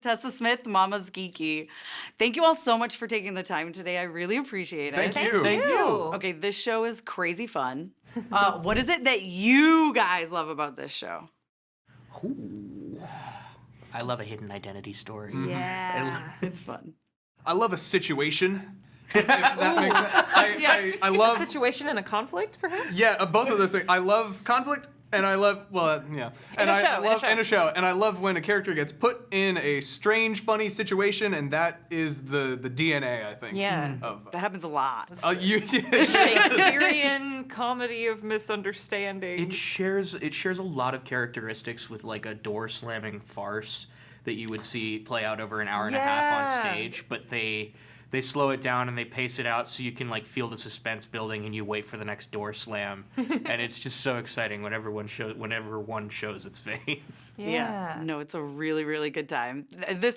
Tessa Smith, Mama's Geeky. Thank you all so much for taking the time today. I really appreciate it. Thank you. Okay, this show is crazy fun. What is it that you guys love about this show? Ooh. I love a hidden identity story. Yeah. It's fun. I love a situation. If that makes sense. I love a situation and a conflict, perhaps? Yeah, both of those things. I love conflict. And I love, and I love in a show, and I love when a character gets put in a strange, funny situation, and that is the DNA, I think. Yeah, that happens a lot. Shakespearean comedy of misunderstanding. It shares a lot of characteristics with like a door slamming farce that you would see play out over an hour and a half on stage, but they slow it down and they pace it out so you can like feel the suspense building and you wait for the next door slam. And it's just so exciting whenever one shows its face. Yeah. No, it's a really, really good time.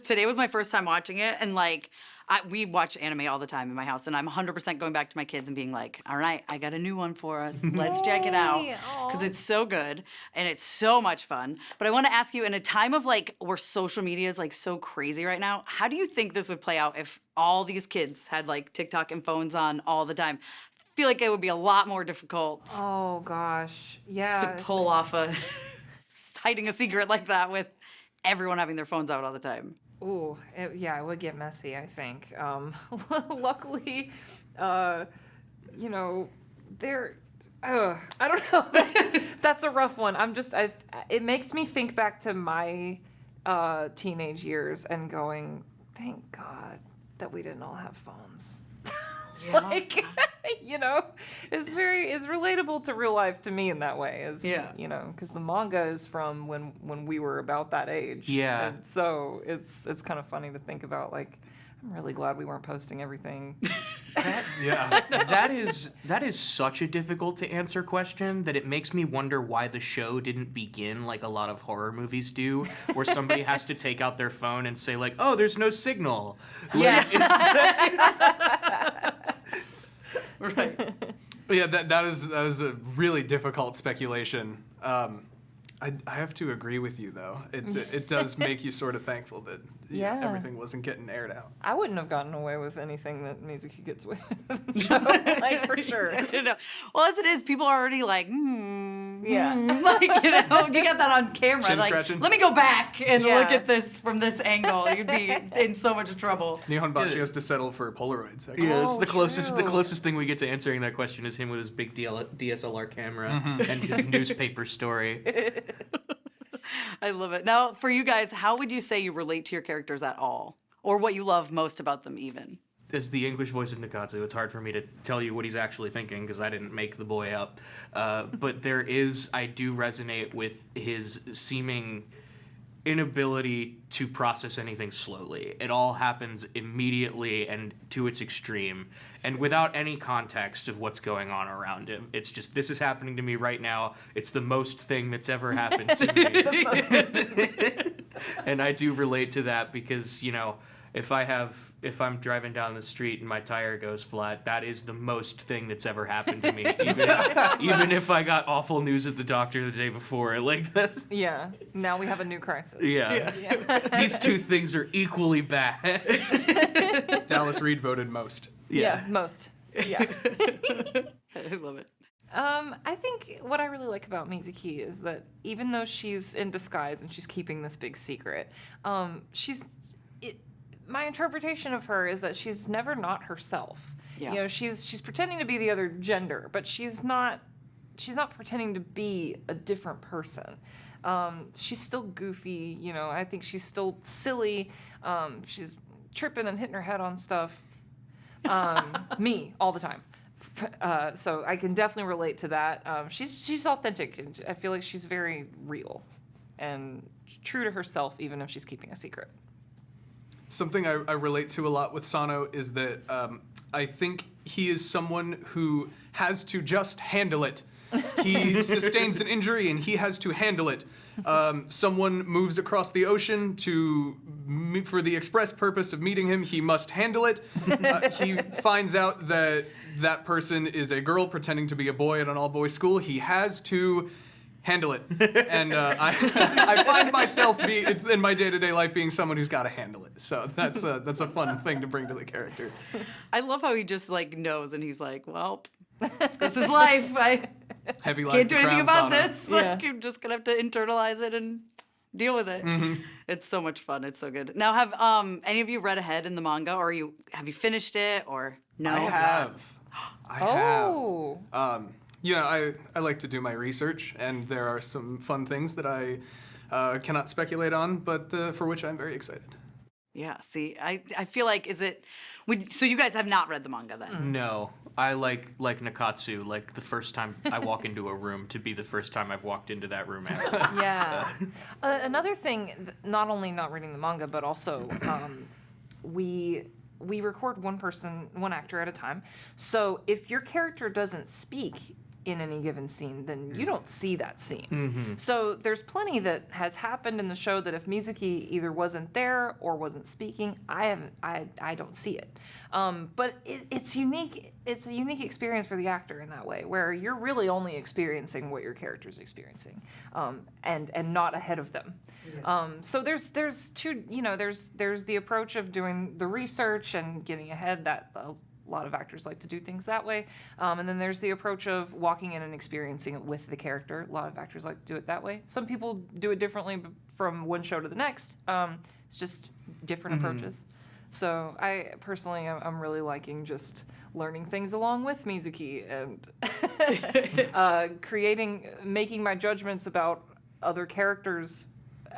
Today was my first time watching it, and like we watch anime all the time in my house, and I'm 100% going back to my kids and being like, all right, I got a new one for us. Let's check it out. Because it's so good and it's so much fun. But I want to ask you, in a time of like where social media is like so crazy right now, how do you think this would play out if all these kids had like TikTok and phones on all the time? I feel like it would be a lot more difficult. Oh gosh, yeah. To pull off hiding a secret like that with everyone having their phones out all the time. Ooh, it would get messy, I think. Luckily, I don't know. That's a rough one. It makes me think back to my teenage years and going, thank God that we didn't all have phones. Yeah. It's relatable to real life to me in that way. Because the manga is from when we were about that age. Yeah. And so it's kind of funny to think about. Like, I'm really glad we weren't posting everything. That is such a difficult to answer question that it makes me wonder why the show didn't begin like a lot of horror movies do, where somebody has to take out their phone and say like, "Oh, there's no signal." Yeah. Right. Yeah, that is a really difficult speculation. I have to agree with you though. It does make you sort of thankful that everything wasn't getting aired out. I wouldn't have gotten away with anything that Mizuki gets away with, like for sure. Well, as it is, people are already like, yeah, like you got that on camera. Chin like, scratching. Let me go back and look at this from this angle. You'd be in so much trouble. Nihonbashi has to settle for Polaroids. Yeah, it's the closest thing we get to answering that question is him with his big DSLR camera and his newspaper story. I love it. Now, for you guys, how would you say you relate to your characters at all? Or what you love most about them, even? As the English voice of Nikatsu, it's hard for me to tell you what he's actually thinking because I didn't make the boy up. But I do resonate with his seeming inability to process anything slowly. It all happens immediately and to its extreme, and without any context of what's going on around him. It's just, this is happening to me right now. It's the most thing that's ever happened to me. And I do relate to that because, if I'm driving down the street and my tire goes flat, that is the most thing that's ever happened to me. Even if I got awful news at the doctor the day before, like that's. Yeah. Now we have a new crisis. Yeah. These two things are equally bad. Dallas Reid voted most. Yeah, most. Yeah. I love it. I think what I really like about Mizuki is that even though she's in disguise and she's keeping this big secret, my interpretation of her is that she's never not herself. Yeah. She's pretending to be the other gender, but she's not pretending to be a different person. She's still goofy, I think she's still silly. She's tripping and hitting her head on stuff. Me all the time. So I can definitely relate to that. She's authentic, and I feel like she's very real and true to herself, even if she's keeping a secret. Something I relate to a lot with Sano is that I think he is someone who has to just handle it. He sustains an injury and he has to handle it. Someone moves across the ocean for the express purpose of meeting him. He must handle it. He finds out that person is a girl pretending to be a boy at an all-boys school. He has to handle it. And I find myself in my day-to-day life being someone who's got to handle it. So that's a fun thing to bring to the character. I love how he just like knows and he's like, well, this is life. I Heavy life. can't do anything about Sauna. this. Like, I'm just gonna have to internalize it and deal with it. It's so much fun. It's so good. Now, have any of you read ahead in the manga, or have you finished it, or no? I have. Oh. You know, I like to do my research, and there are some fun things that I cannot speculate on, but for which I'm very excited. Yeah. See, I feel like so you guys have not read the manga then? No, I like Nakatsu, like the first time I walk into a room to be the first time I've walked into that room after. Yeah. Another thing, not only not reading the manga, but also we record one actor at a time. So if your character doesn't speak in any given scene, then you don't see that scene. So there's plenty that has happened in the show that if Mizuki either wasn't there or wasn't speaking, I don't see it. But it's unique. It's a unique experience for the actor in that way, where you're really only experiencing what your character's experiencing, and not ahead of them. Yeah. So there's two. There's the approach of doing the research and getting ahead that. A lot of actors like to do things that way. And then there's the approach of walking in and experiencing it with the character. A lot of actors like to do it that way. Some people do it differently from one show to the next. It's just different approaches. So I personally, I'm really liking just learning things along with Mizuki and making my judgments about other characters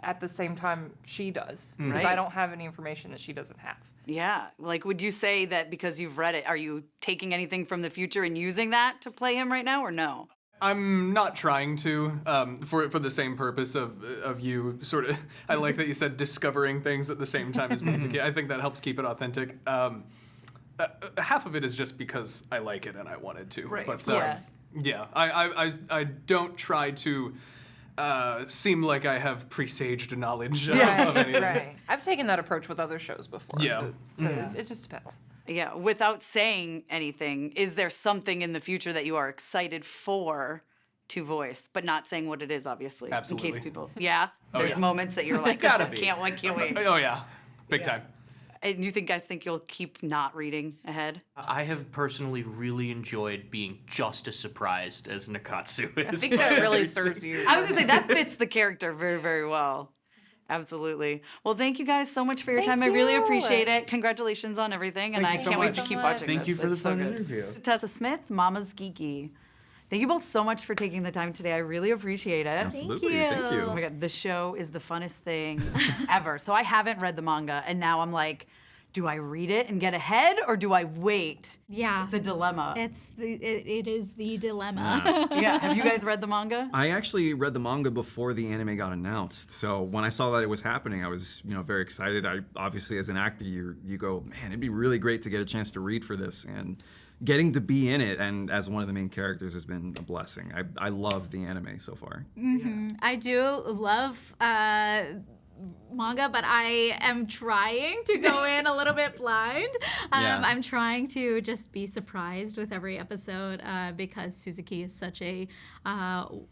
at the same time she does. Because I don't have any information that she doesn't have. Yeah. Like, would you say that because you've read it, are you taking anything from the future and using that to play him right now, or no? I'm not trying to, for the same purpose of you sort of, I like that you said discovering things at the same time as Mizuki. I think that helps keep it authentic. Half of it is just because I like it and I wanted to. Right, But, of course. Yeah, I don't try to seem like I have presaged knowledge of anything. Right. I've taken that approach with other shows before. Yeah. So it just depends. Yeah. Without saying anything, is there something in the future that you are excited for to voice, but not saying what it is, obviously? Absolutely. In case people, there's yes. moments that you're like, Gotta I be. can't wait. Oh yeah, big time. And you guys think you'll keep not reading ahead? I have personally really enjoyed being just as surprised as Nakatsu is. I think that really serves you. I was gonna say that fits the character very, very well. Absolutely. Well, thank you guys so much for your time. I really appreciate it. Congratulations on everything, and I Thank you so can't wait much. to keep much. watching Thank this. you for the It's so fun good. interview. Tessa Smith, Mama's Geeky. Thank you both so much for taking the time today. I really appreciate it. Absolutely. Thank you. Oh my God, the show is the funnest thing ever. So I haven't read the manga, and now I'm like, do I read it and get ahead, or do I wait? Yeah. It's a dilemma. It is the dilemma. Yeah. Have you guys read the manga? I actually read the manga before the anime got announced. So when I saw that it was happening, I was, very excited. I obviously, as an actor, you go, man, it'd be really great to get a chance to read for this, and getting to be in it and as one of the main characters has been a blessing. I love the anime so far. I do love manga, but I am trying to go in a little bit blind. Yeah. I'm trying to just be surprised with every episode because Suzuki is such a, fun,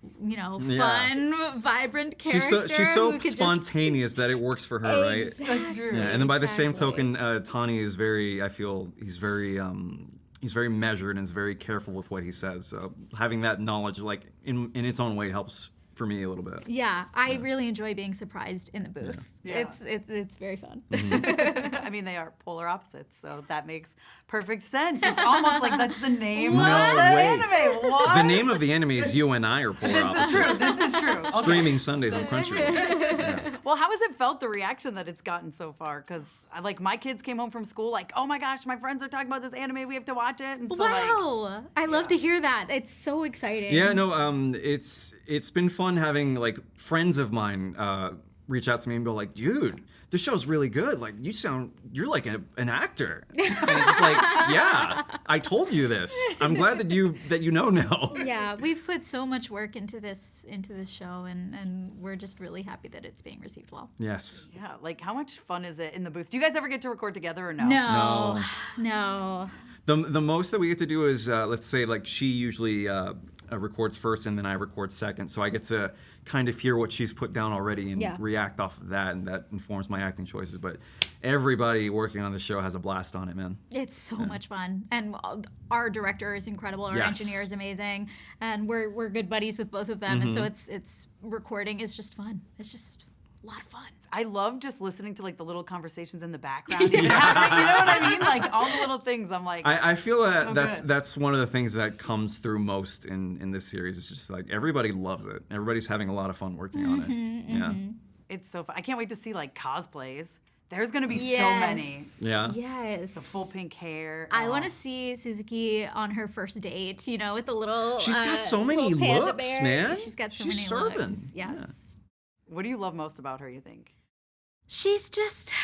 vibrant character. She's so who could spontaneous that it works for her, right? That's true. Yeah, and then by the same Exactly. token, Tani is I feel he's very measured and is very careful with what he says. So having that knowledge, like in its own way, helps for me a little bit. Yeah, I really enjoy being surprised in the booth. Yeah. It's very fun. I mean, they are polar opposites, so that makes perfect sense. It's almost like that's the name of the way. anime. What? The name of the anime is You and I Are Polar This Opposites. is true. This is true. Okay. Streaming Sundays on Crunchyroll. Well, how has it felt, the reaction that it's gotten so far? Because my kids came home from school like, oh my gosh, my friends are talking about this anime. We have to watch it. And so Wow, I love to hear that. It's so exciting. Yeah, no, it's been fun having like friends of mine reach out to me and go like, dude, this show's really good. Like, you're like an actor. And it's just like, yeah, I told you this. I'm glad that you know now. Yeah, we've put so much work into this show, and we're just really happy that it's being received well. Yes. yeah, how much fun is it in the booth? Do you guys ever get to record together or no? No. The most that we get to do is let's say like she usually records first and then I record second, so I get to kind of hear what she's put down already and react off of that, and that informs my acting choices. But everybody working on the show has a blast on it, man. It's so much fun, and our director is incredible. Our engineer is amazing, and we're good buddies with both of them, and so it's recording is just fun. It's just a lot of fun. I love just listening to like the little conversations in the background. You know what I mean? Like all the little things. I'm like, I feel that so that's one of the things that comes through most in this series. It's just like everybody loves it. Everybody's having a lot of fun working on it. Yeah. It's so fun. I can't wait to see like cosplays. There's gonna be so many. Yeah. Yes. The full pink hair. I want to see Suzuki on her first date, you know, with the little. She's got so many little panda looks, bear. man. She's got so She's many serving. looks. Yes. What do you love most about her, you think? She's just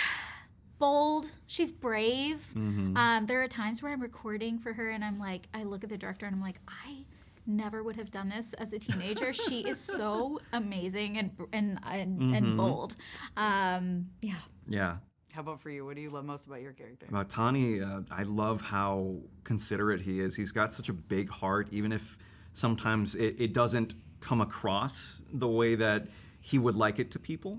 bold. She's brave. There are times where I'm recording for her and I'm like, I look at the director and I'm like, I never would have done this as a teenager. She is so amazing and bold. Yeah. How about for you? What do you love most about your character? About Tani, I love how considerate he is. He's got such a big heart, even if sometimes it doesn't come across the way that he would like it to people.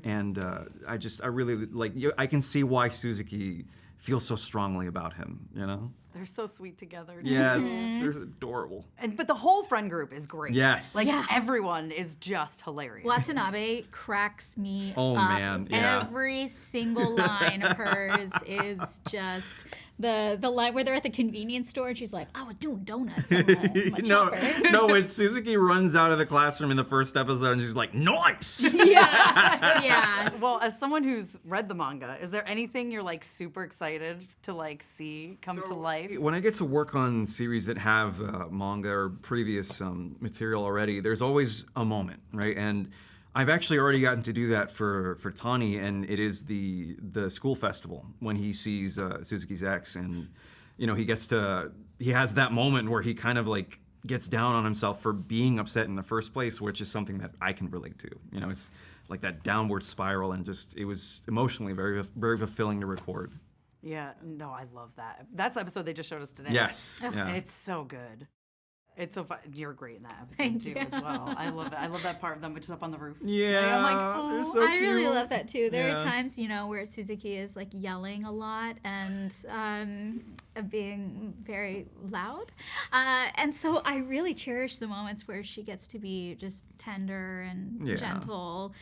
And I really like. I can see why Suzuki feels so strongly about him. You know. They're so sweet together. Yes, they're adorable. But the whole friend group is great. Yes. Like everyone is just hilarious. Watanabe cracks me up. Man, yeah. Every single line of hers is just the line where they're at the convenience store and she's like, I was doing donuts on my chopper. No, when Suzuki runs out of the classroom in the first episode and she's like, nice! Yeah. Well, as someone who's read the manga, is there anything you're like super excited to like see come to life? When I get to work on series that have manga or previous material already, there's always a moment, right? And I've actually already gotten to do that for Tani, and it is the school festival when he sees Suzuki's ex, and you know he has that moment where he kind of like gets down on himself for being upset in the first place, which is something that I can relate to. You know, it's like that downward spiral, and it was emotionally very very fulfilling to record. Yeah, no, I love that. That's the episode they just showed us today. Yes, yeah. And it's so good. It's so fun. You're great in that episode Thank too, you. as well. I love it. I love that part of them, which is up on the roof. Yeah, I'm like, oh, they're so I really cute. love that too. There Yeah. are times, you know, where Suzuki is like yelling a lot and being very loud. And so I really cherish the moments where she gets to be just tender and gentle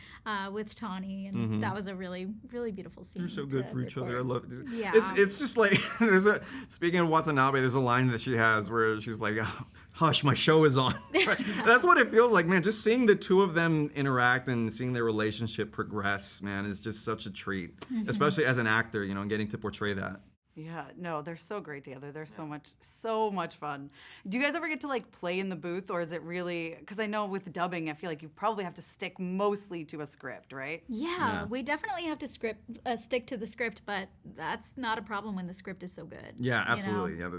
with Tani. And that was a really, really beautiful scene. They're so good to for each other. I record. love it. Yeah. It's just like speaking of Watanabe, there's a line that she has where she's like, oh, hush, my show is on. Right? That's what it feels like, man. Just seeing the two of them interact and seeing their relationship progress, man, is just such a treat. Especially as an actor, you know, getting to portray that. Yeah, no, they're so great together. They're so much fun. Do you guys ever get to like play in the booth, or is it really? Because I know with dubbing, I feel like you probably have to stick mostly to a script, right? Yeah, we definitely have to stick to the script, but that's not a problem when the script is so good. Yeah, you know? absolutely. Yeah,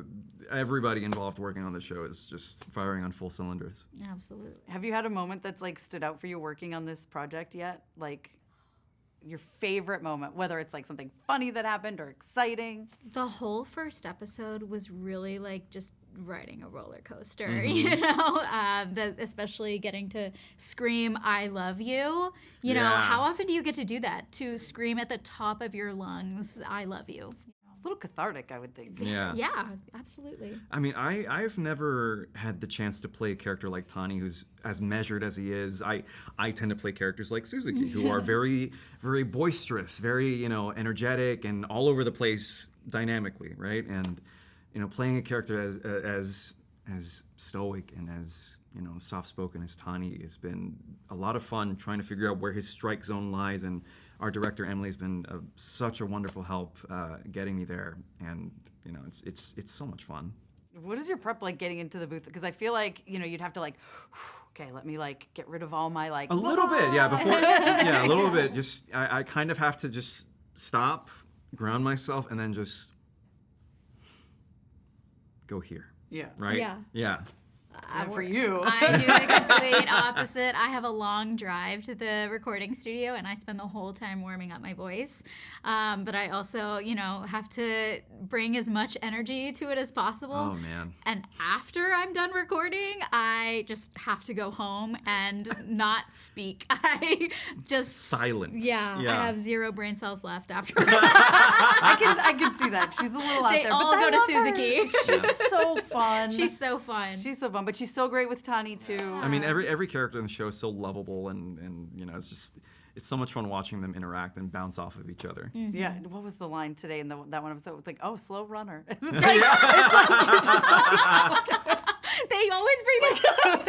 everybody involved working on the show is just firing on full cylinders. Absolutely. Have you had a moment that's like stood out for you working on this project yet? Like your favorite moment, whether it's like something funny that happened or exciting? The whole first episode was really like just riding a roller coaster, you know, especially getting to scream, I love you. You know, how often do you get to do that? To scream at the top of your lungs, I love you. It's a little cathartic, I would think. Yeah. Yeah, absolutely. I mean, I've never had the chance to play a character like Tani, who's as measured as he is. I tend to play characters like Suzuki, who are very, very boisterous, very, you know, energetic and all over the place dynamically, right? And, you know, playing a character as stoic and as, you know, soft-spoken as Tani has been a lot of fun trying to figure out where his strike zone lies, and our director Emily has been such a wonderful help getting me there, and you know it's so much fun. What is your prep like getting into the booth? Because I feel like, you know, you'd have to like, okay, let me like get rid of all my like. A little bit, yeah. Before, yeah, a little bit. Just I kind of have to just stop, ground myself, and then just go here. Yeah. Right. Yeah. Yeah. And for you. I do the complete opposite. I have a long drive to the recording studio, and I spend the whole time warming up my voice. But I also, have to bring as much energy to it as possible. Oh, man. And after I'm done recording, I just have to go home and not speak. I just Silence. Yeah, Yeah. I have 0 brain cells left after. I can see that. She's a little out They there. all but I go to love her. Suzuki. She's so fun. She's so fun. She's so fun, but she's so great with Tani too. I mean, every character in the show is so lovable, and it's so much fun watching them interact and bounce off of each other. Yeah. What was the line today in that one episode? It was like, "Oh, slow runner." It's like, it's like you're just like, They always bring that up.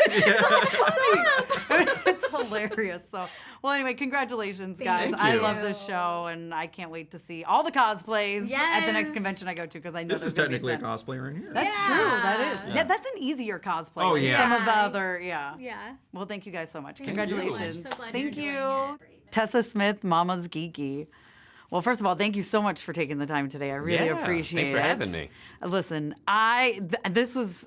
it's hilarious. So, well, anyway, congratulations, guys. Thank I you. love this show, and I can't wait to see all the cosplays at the next Yes. convention I go to because I know This there's is gonna be technically a ton. cosplay right here. That's true. That is. Yeah. Yeah, that's an easier cosplay. Oh, than yeah. Some of the Yeah. other, yeah. Yeah. Well, thank you guys so much. Thank you so much. Congratulations. So glad Thank you're you. enjoying it. Tessa Smith, Mama's Geeky. Well, first of all, thank you so much for taking the time today. I really Yeah, appreciate thanks it. for having me. Listen, this was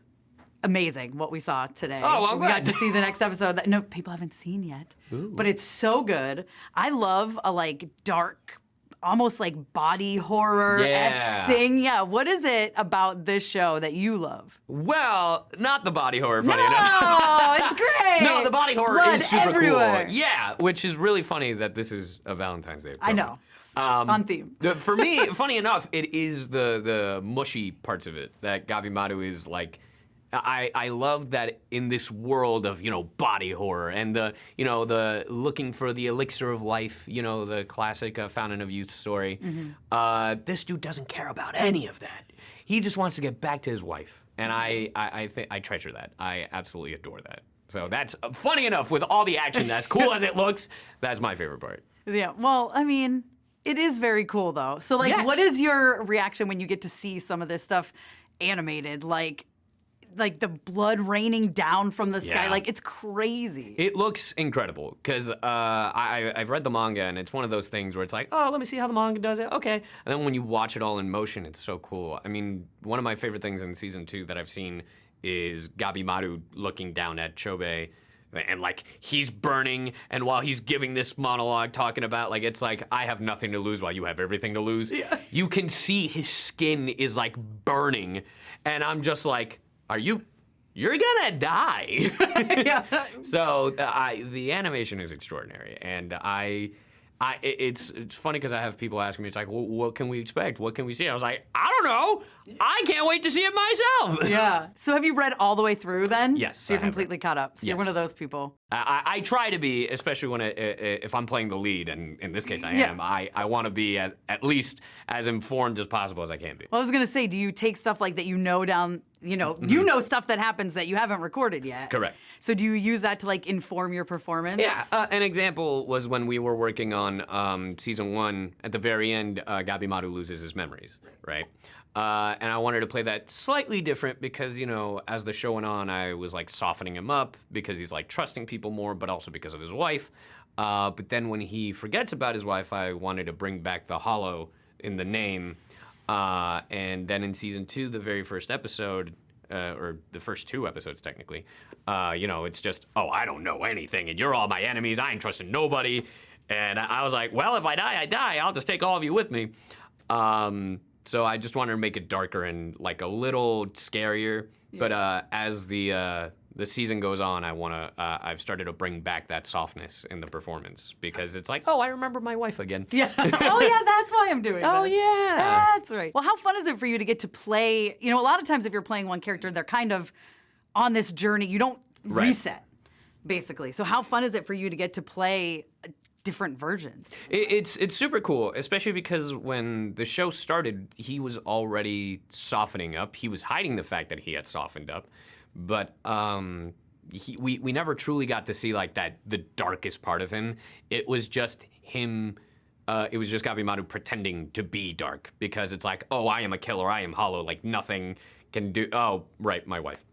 amazing what we saw today. Oh, well, I'm we got glad. to see the next episode that no people haven't seen yet. But it's so good. I love a dark, almost like body horror-esque Yeah. thing. Yeah. What is it about this show that you love? Well, not the body horror, funny enough. Oh, it's great. No, the body horror Blood is super everywhere. cool. Yeah, which is really funny that this is a Valentine's Day. I promo. know. On theme. For me, funny enough, it is the mushy parts of it that Gabimaru is like. I love that in this world of body horror and the looking for the elixir of life, the classic Fountain of Youth story. Mm-hmm. This dude doesn't care about any of that. He just wants to get back to his wife, and I treasure that. I absolutely adore that. So that's funny enough with all the action. As cool as it looks, that's my favorite part. Yeah. Well, I mean, it is very cool though. So Yes. what is your reaction when you get to see some of this stuff animated? Like the blood raining down from the sky. Yeah. Like it's crazy. It looks incredible because I've read the manga and it's one of those things where it's like, oh, let me see how the manga does it. Okay. And then when you watch it all in motion, it's so cool. I mean, one of my favorite things in season 2 that I've seen is Gabimaru looking down at Chobe. And he's burning, and while he's giving this monologue talking about it's like I have nothing to lose while you have everything to lose. Yeah. You can see his skin is burning, and I'm just like, you're gonna die. Yeah. So the animation is extraordinary, and it's funny because I have people asking me, it's like, well, what can we expect? What can we see? I was like, I don't know. I can't wait to see it myself. Yeah. So have you read all the way through then? Yes, So you're I have completely caught up. So you're Yes. one of those people. I try to be, especially when if I'm playing the lead, and in this case I Yeah. am. I want to be at least as informed as possible as I can be. Well, I was gonna say, do you take stuff like that down? You know stuff that happens that you haven't recorded yet. Correct. So do you use that to inform your performance? Yeah, an example was when we were working on season 1. At the very end, Gabimaru loses his memories, right? And I wanted to play that slightly different because, as the show went on, I was softening him up because he's trusting people more, but also because of his wife. But then when he forgets about his wife, I wanted to bring back the hollow in the name. And then in season 2, the very first episode, or the first 2 episodes technically, it's just, oh, I don't know anything, and you're all my enemies. I ain't trusting nobody. And I was like, well, if I die, I die. I'll just take all of you with me. So I just wanted to make it darker and a little scarier. Yeah. But as the season goes on, I've started to bring back that softness in the performance because it's like, oh, I remember my wife again. Yeah. Oh, yeah, that's why I'm doing Oh, this. yeah. That's right. Well, how fun is it for you to get to play? A lot of times if you're playing one character, they're kind of on this journey. You don't reset, basically. So how fun is it for you to get to play different versions? It's super cool, especially because when the show started, he was already softening up. He was hiding the fact that he had softened up. But we never truly got to see the darkest part of him. It was just him. It was just Gabimaru pretending to be dark because it's like, oh, I am a killer. I am hollow. Nothing can do. Oh, right, my wife.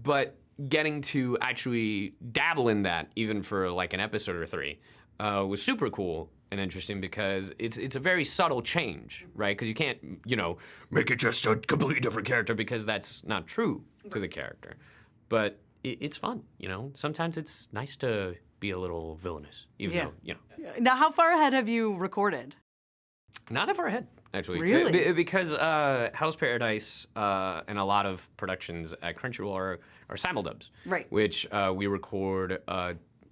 But getting to actually dabble in that, even for an episode or 3, was super cool and interesting because it's a very subtle change, right? Because you can't, make it just a completely different character because that's not true to the character. but it's fun. Sometimes it's nice to be a little villainous, even though Now, how far ahead have you recorded? not that far ahead. Actually, Really? because Hell's Paradise and a lot of productions at Crunchyroll are simuldubs, Right. Which we record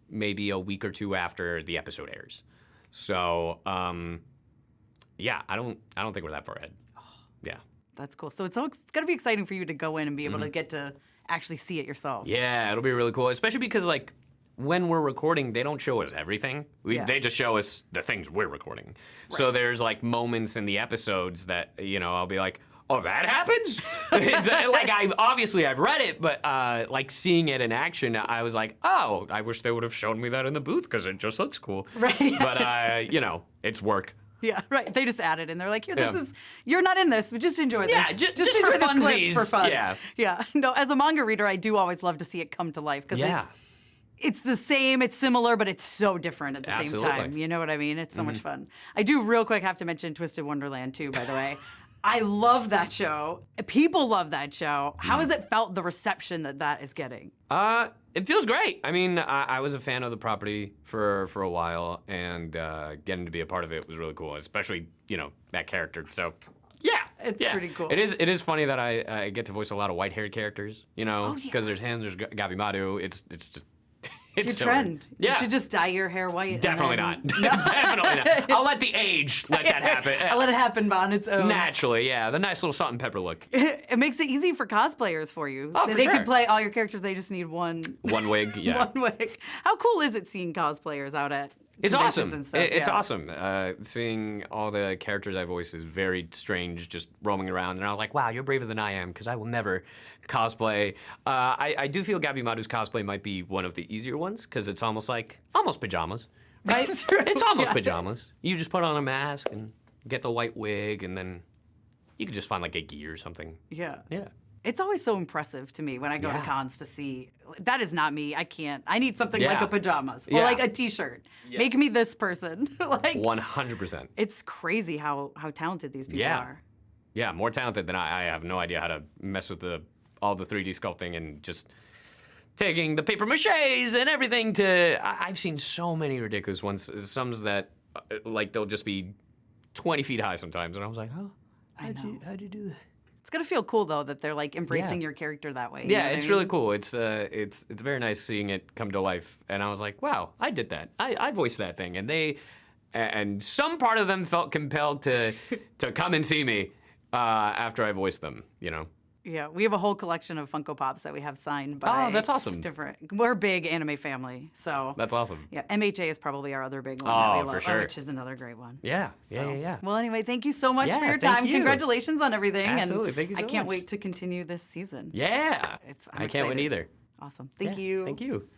maybe a week or two after the episode airs. So yeah, I don't think we're that far ahead. Yeah. That's cool. So it's going to be exciting for you to go in and be able to get to actually see it yourself. Yeah, it'll be really cool, especially because like when we're recording, they don't show us everything. They just show us the things we're recording. Right. So there's like moments in the episodes that I'll be like, oh, that happens? Like I've read it, but like seeing it in action, I was like, oh, I wish they would have shown me that in the booth because it just looks cool. Right. But it's work. Yeah, right. They just added in. They're like, here, you're not in this, but just enjoy this. Yeah, just enjoy for this clip funsies. for fun. Yeah. Yeah. No, as a manga reader, I do always love to see it come to life because it's the same, it's similar, but it's so different at the same time. You know what I mean? It's so much fun. I do real quick have to mention Twisted Wonderland too, by the way. I love that show. People love that show. How has it felt, the reception that is getting? It feels great. I mean, I was a fan of the property for a while, and getting to be a part of it was really cool, especially, that character. So, yeah. It's pretty cool. It is funny that I get to voice a lot of white-haired characters, because there's him, there's Gabimaru. It's just... It's your trend. Yeah. You should just dye your hair white. Definitely not. Definitely not. I'll let the age let that happen. I'll let it happen on its own. Naturally, yeah. The nice little salt and pepper look. It makes it easy for cosplayers for you. Oh, for they sure. could play all your characters. They just need one wig, yeah. one wig. How cool is it seeing cosplayers out at It's conventions awesome. and stuff? It's awesome. Seeing all the characters I voice is very strange, just roaming around. And I was like, wow, you're braver than I am, because I will never cosplay. I do feel Gabimaru's cosplay might be one of the easier ones, because it's almost pajamas. Right? It's almost pajamas. You just put on a mask and get the white wig, and then you could just find like a gi or something. Yeah. Yeah. It's always so impressive to me when I go to cons to see. That is not me. I can't. I need something like a pajamas or like a t-shirt. Yes. Make me this person. Like 100%. It's crazy how talented these people are. Yeah, more talented than I have no idea how to mess with all the 3D sculpting and just taking the paper maches and everything to... I've seen so many ridiculous ones. Some that, like, they'll just be 20 feet high sometimes. And I was like, oh, how'd you do that? It's gonna feel cool though that they're like embracing your character that way. Yeah, it's really cool. It's very nice seeing it come to life. And I was like, wow, I did that. I voiced that thing. And some part of them felt compelled to come and see me after I voiced them, Yeah, we have a whole collection of Funko Pops that we have signed by. Oh, that's awesome. We're a big anime family, so. That's awesome. Yeah, MHA is probably our other big one. Oh, that we for love, sure. Which is another great one. Yeah, So, yeah. Well, anyway, thank you so much Yeah, for your thank time. you. Congratulations on everything. Absolutely, and thank you so I can't much. wait to continue this season. Yeah. I'm I can't wait excited. either. Awesome. Thank Yeah, you. Thank you.